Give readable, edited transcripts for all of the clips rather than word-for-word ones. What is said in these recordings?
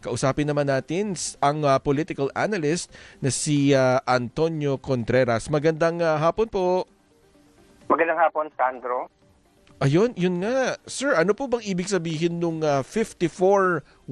Kausapin naman natin ang political analyst na si Antonio Contreras. Magandang hapon po. Magandang hapon, Sandro. Ayun, yun nga. Sir, ano po bang ibig sabihin nung 54-10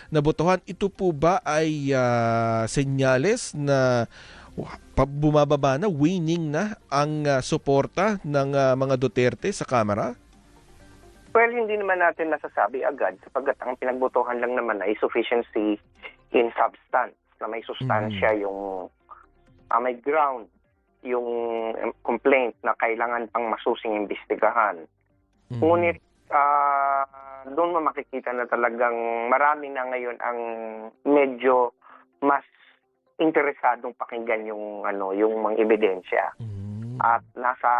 na botohan? Ito po ba ay senyales na bumababa na, winning na ang suporta ng mga Duterte sa Kamara? Well, hindi naman natin nasasabi agad sapagkat ang pinagbotohan lang naman ay sufficiency in substance, na may sustansya yung may ground, yung complaint na kailangan pang masusing imbestigahan. Ngunit doon mo makikita na talagang marami na ngayon ang medyo mas interesadong pakinggan yung mga ebidensya. At nasa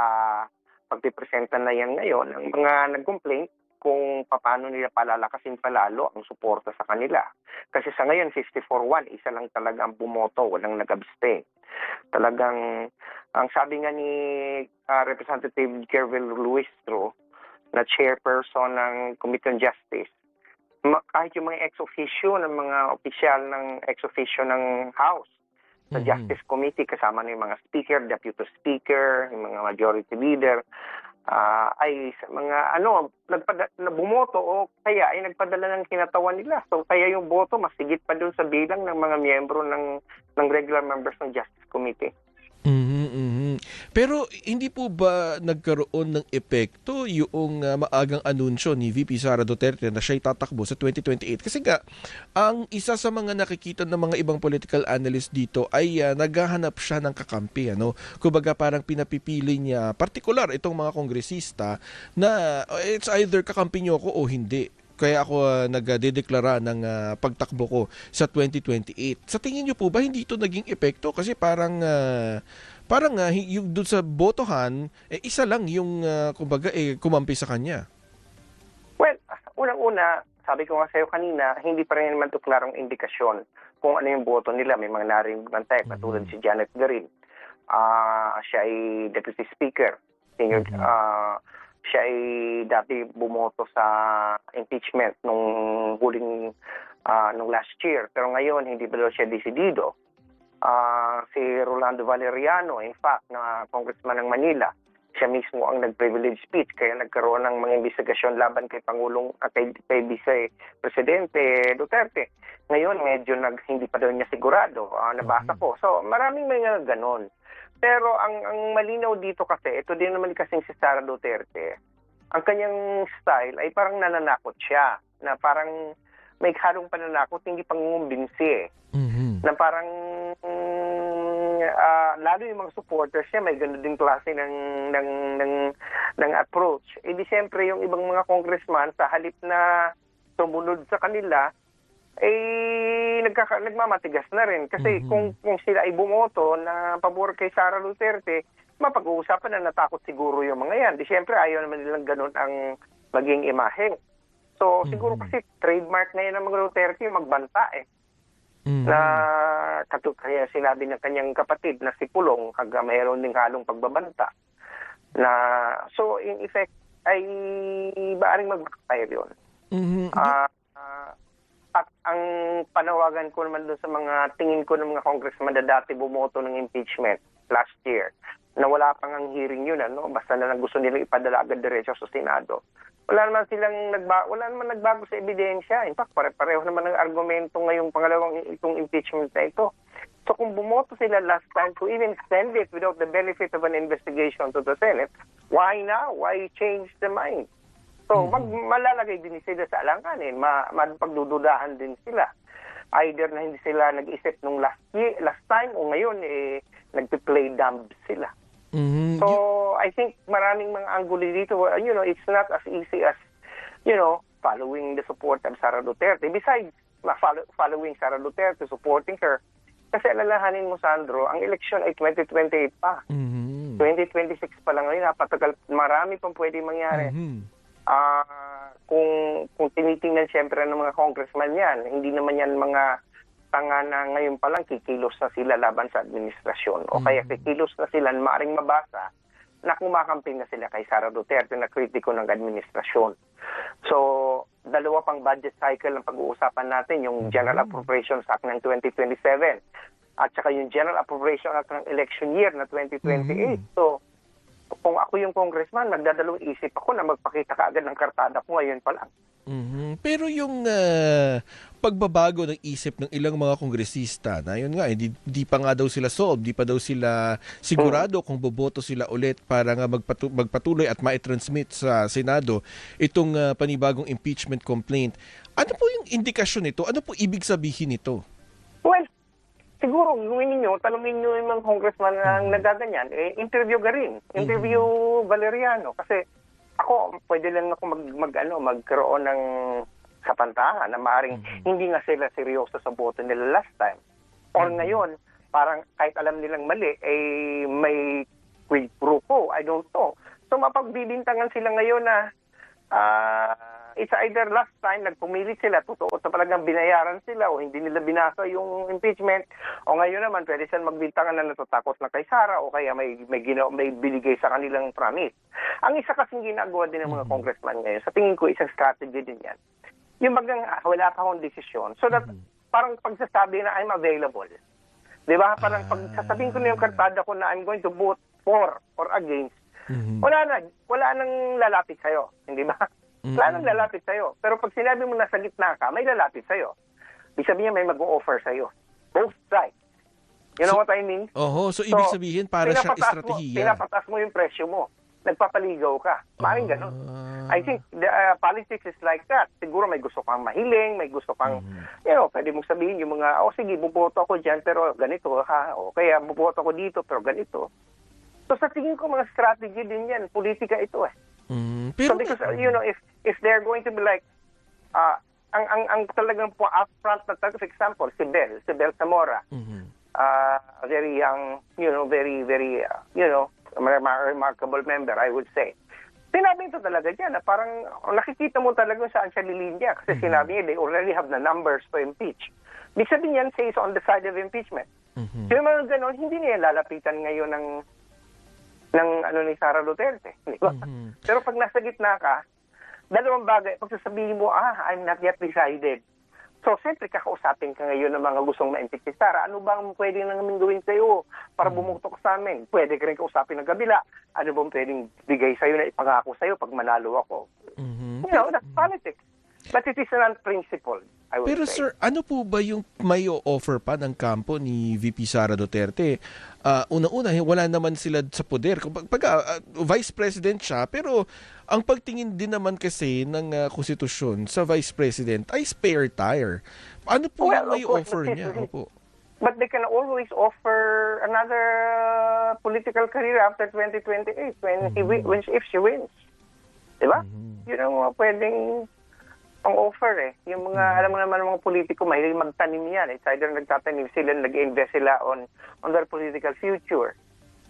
pagpipresenta na yan ngayon ang mga nag-complaint kung paano nila palalakasin palalo ang suporta sa kanila. Kasi sa ngayon, 54-1, isa lang talaga ang bumoto, walang nag-abstain. Talagang, ang sabi nga ni Representative Kervil Luistro, na chairperson ng Committee on Justice, kahit yung mga ex-officio ng mga opisyal ng ex-officio ng House, sa Justice Committee, kasama na yung mga speaker, deputy speaker, yung mga majority leader, ay mga bumoto o kaya ay nagpadala ng kinatawan nila. So kaya yung boto mas higit pa doon sa bilang ng mga miyembro ng regular members ng Justice Committee. Pero hindi po ba nagkaroon ng epekto yung maagang anunsyo ni VP Sara Duterte na siya'y tatakbo sa 2028? Kasi nga, ang isa sa mga nakikita ng mga ibang political analyst dito ay naghahanap siya ng kakampi. Kumbaga parang pinapipili niya, partikular itong mga kongresista, na it's either kakampi niyo ko o hindi. Kaya ako nagdedeklara ng pagtakbo ko sa 2028. Sa tingin niyo po ba hindi ito naging epekto? Kasi parang yung doon sa botohan, isa lang yung kumbaga kumampi sa kanya. Well, unang-una, sabi ko nga sa'yo kanina, hindi pa rin naman ito klarong indikasyon kung ano yung boto nila. May mga narinig tayo, katulad si Janet Garin. Siya ay Deputy Speaker. Siya ay dati bumoto sa impeachment nung last year. Pero ngayon, hindi pa daw siya desidido. Si Rolando Valeriano, in fact, na congressman ng Manila, siya mismo ang nag-privilege speech, kaya nagkaroon ng mga investigasyon laban kay kay Vice Presidente Duterte. Ngayon, medyo hindi pa daw niya sigurado, nabasa ko. So, maraming mga ganon. Pero ang malinaw dito kasi, ito din naman kasing si Sara Duterte, ang kanyang style ay parang nananakot siya, na parang may halong pananakot, hindi pangungumbinsi na parang lalo yung mga supporters niya may gano'n din klase ng approach. Di siyempre yung ibang mga congressman sa halip na sumunod sa kanila nagmamatigas na rin kasi kung sila ay bumoto na pabor kay Sara Duterte, mapag-uusapan na natakot siguro yung mga yan. Di siyempre ayaw naman nilang gano'n ang maging imahe. So siguro kasi trademark na yan ng mga Duterte yung magbanta na kaya sinabi ng kanyang kapatid na si Pulong mayroon ding halong pagbabanta na so in effect ay baaring mag-backfire yun. At ang panawagan ko naman doon sa mga tingin ko ng mga congressman na dati bumoto ng impeachment last year na wala pang ang hearing yun, basta na lang gusto nilang ipadala agad diretso sa Senado. Wala naman nagbago sa ebidensya. In fact, pare-pareho naman ang argumento ngayong pangalawang itong impeachment na ito. So kung bumoto sila last time to even send it without the benefit of an investigation to the Senate, why now? Why change the mind? So malalagay din sila sa alanganin, pagdududahan din sila. Either na hindi sila nag-isip nung last time o ngayon nagpe-play dumb sila. So I think maraming mga angulo dito, it's not as easy as, following the support of Sara Duterte. Besides, following Sara Duterte, supporting her. Kasi alalahanin mo, Sandro, ang election ay 2028 pa. 2026 pa lang ngayon, napatagal, marami pang pwede mangyari. Kung tinitingnan siyempre ng mga congressman yan, hindi naman yan mga tanga na ngayon pa lang kikilos na sila laban sa administrasyon. O kaya kikilos na sila, maaring mabasa na kumakamping na sila kay Sara Duterte na kritiko ng administrasyon. So, dalawa pang budget cycle ang pag-uusapan natin, yung General Appropriations Act ng 2027 at saka yung General Appropriation Act ng election year na 2028. So, kung ako yung congressman, magdadalawang isip ako na magpakita kaagad ng kartada ko ngayon pa lang. Pero yung pagbabago ng isip ng ilang mga kongresista na yun nga, di pa nga daw sila solved, di pa daw sila sigurado kung boboto sila ulit para nga magpatuloy at ma-transmit sa Senado itong panibagong impeachment complaint. Ano po yung indikasyon nito? Ano po ibig sabihin nito? Well, siguro, gawin ninyo, tanungin nyo yung mga congressman na nagaganyan, interview ka rin. Interview Valeriano. Kasi ako, pwede lang ako magkaroon ng kapantahan na maaaring hindi nga sila seryoso sa boto nila last time. Or ngayon, parang kahit alam nilang mali, may quid pro quo. I don't know. So mapagbibintangan sila ngayon na it's either last time nagpumilit sila, totoo sa talagang binayaran sila o hindi nila binasa yung impeachment, o ngayon naman pwede silang magbintangan na natatakot na kay Sara o kaya may binigay sa kanilang promise. Ang isa kasing ginagawa din ng mga congressman ngayon, sa tingin ko isang strategy din yan, yung bagang wala pa akong desisyon, so that parang pagsasabi na I'm available. Di ba? Parang pagsasabihin ko na yung kartada ko na I'm going to vote for or against, wala nang lalapit sa'yo. Hindi ba? Wala nang lalapit sa'yo. Pero pag sinabi mo nasa gitna ka, may lalapit sa'yo. Ibig sabihin may mag-o-offer sa'yo. Both sides. You know what I mean? So ibig sabihin para siyang estratehiya. Pinapatas mo yung presyo mo. Nagpapaligaw ka. Maring ganun. I think politics is like that. Siguro may gusto kang mahiling, may gusto kang, pwede mong sabihin yung mga, sige, buboto ako dyan, pero ganito, ha? O kaya buboto ako dito, pero ganito. So sa tingin ko, mga strategy din yan. Politika ito eh. Pero, so because, if they're going to be like, ang talagang po upfront na for example, si Bel Zamora, very young, very, very, remarkable member, I would say. Sinabi ito talaga dyan na parang nakikita mo talaga saan siya lilinya kasi sinabi niya, they already have the numbers to impeach. Ibig sabihin yan, says on the side of impeachment. So yung mga ganon, hindi niya lalapitan ngayon ng ni Sara Duterte. Di ba? Pero pag nasa gitna ka, dalawang bagay, pag sasabihin mo, I'm not yet decided. So, siyempre, kakausapin ka ngayon ng mga gustong ma-impeach si Sara. Ano bang pwede namin gawin sa'yo para bumutok sa amin? Pwede ka rin kausapin ng kabila. Ano bang pwedeng bigay sa'yo na ipangako sa'yo pag manalo ako? That's politics. But it is an unprincipled, I would Pero say. sir, ano po ba yung may offer pa ng kampo ni VP Sara Duterte? Una-una, wala naman sila sa poder. Vice President siya, pero ang pagtingin din naman kasi ng konstitusyon sa Vice President ay spare tire. Ano po yung may offer niya? Opo. But they can always offer another political career after 2028 if she wins. Diba? Yun ang pwedeng pang-offer eh. Yung mga, alam mo naman mga politiko, mahilig magtanim yan. It's either nagtatanim sila, nag-invest sila on their political future.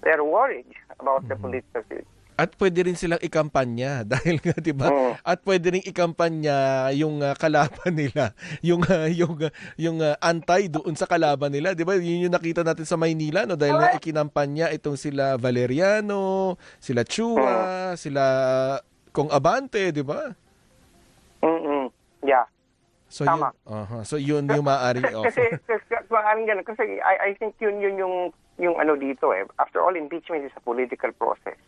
They're worried about the political future. At pwede rin silang ikampanya dahil nga 'di ba? At pwede rin ikampanya yung kalaban nila, yung antay doon sa kalaban nila, 'di ba? Yun yung nakita natin sa Maynila no dahil nga ikinampanya itong sila Valeriano, sila Chua, sila Kong Abante, 'di ba? Yeah. So tama. So yun yung maaaring offer. Kasi I think yun yung ano dito eh. After all, impeachment is a political process.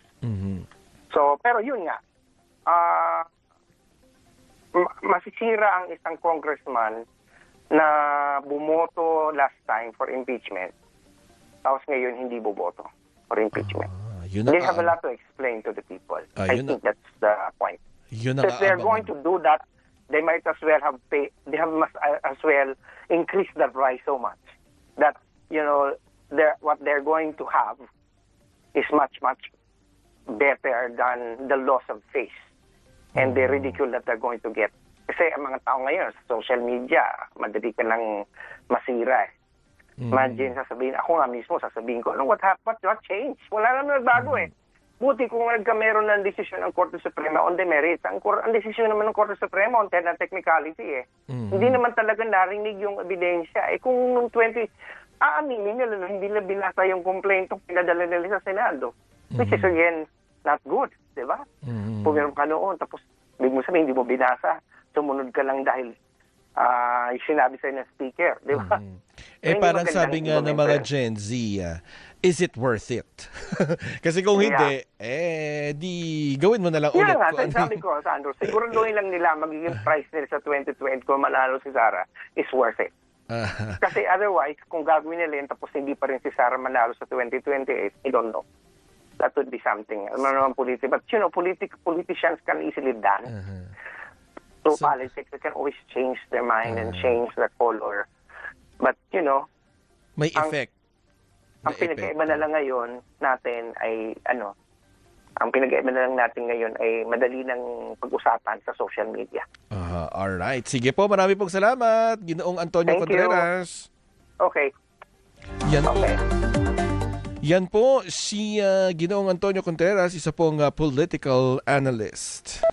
So, pero yun nga, masisira ang isang congressman na bumoto last time for impeachment. Tapos ngayon hindi bumoto for impeachment. They have a lot to explain to the people. I think that's the point. If they're going to do that, they might as well must as well increase the price so much that what they're going to have is much better than the loss of face and the ridicule that they're going to get. Kasi ang mga tao ngayon sa social media, madali ka nang masira eh. Imagine ako nga mismo sasabihin ko, what changed? Wala naman nagbago eh. Buti kung meron ng desisyon ng Korte Suprema on the merits. Ang desisyon naman ng Korte Suprema on technicality eh. Hindi naman talaga narinig yung ebidensya. Kung noong aaminin nila na hindi na binasa yung complaint kung pinadala nila sa Senado. Which is again, not good. Diba? Pumirma ka noon, tapos big mo sabihin, hindi mo binasa. sumunod ka lang dahil sinabi sa'yo ng speaker, di ba? Eh Hindi parang magandang sabi nga ng mga implement. Gen Z, is it worth it? Kasi kung hindi, di gawin mo na lang ulit. Kaya nga, kung ano sabi ko, Sandro, siguraduhin lang nila magiging price nila sa 2020 kung manalo si Sara is worth it. Kasi otherwise, kung gagawin nila yun tapos hindi pa rin si Sara manalo sa 2028, I don't know. That would be something. Ano naman But politicians can easily dance. So politics, they can always change their mind and change their color. But, may effect. ang pinag-iba na lang ngayon natin ay, ang pinag-iba na lang natin ngayon ay madali ng pag-usapan sa social media. Alright. Sige po, marami pong salamat, Ginoong Antonio Thank you. Contreras. Okay. Yan po. Okay. Yan po si Ginoong Antonio Contreras, isa pong political analyst.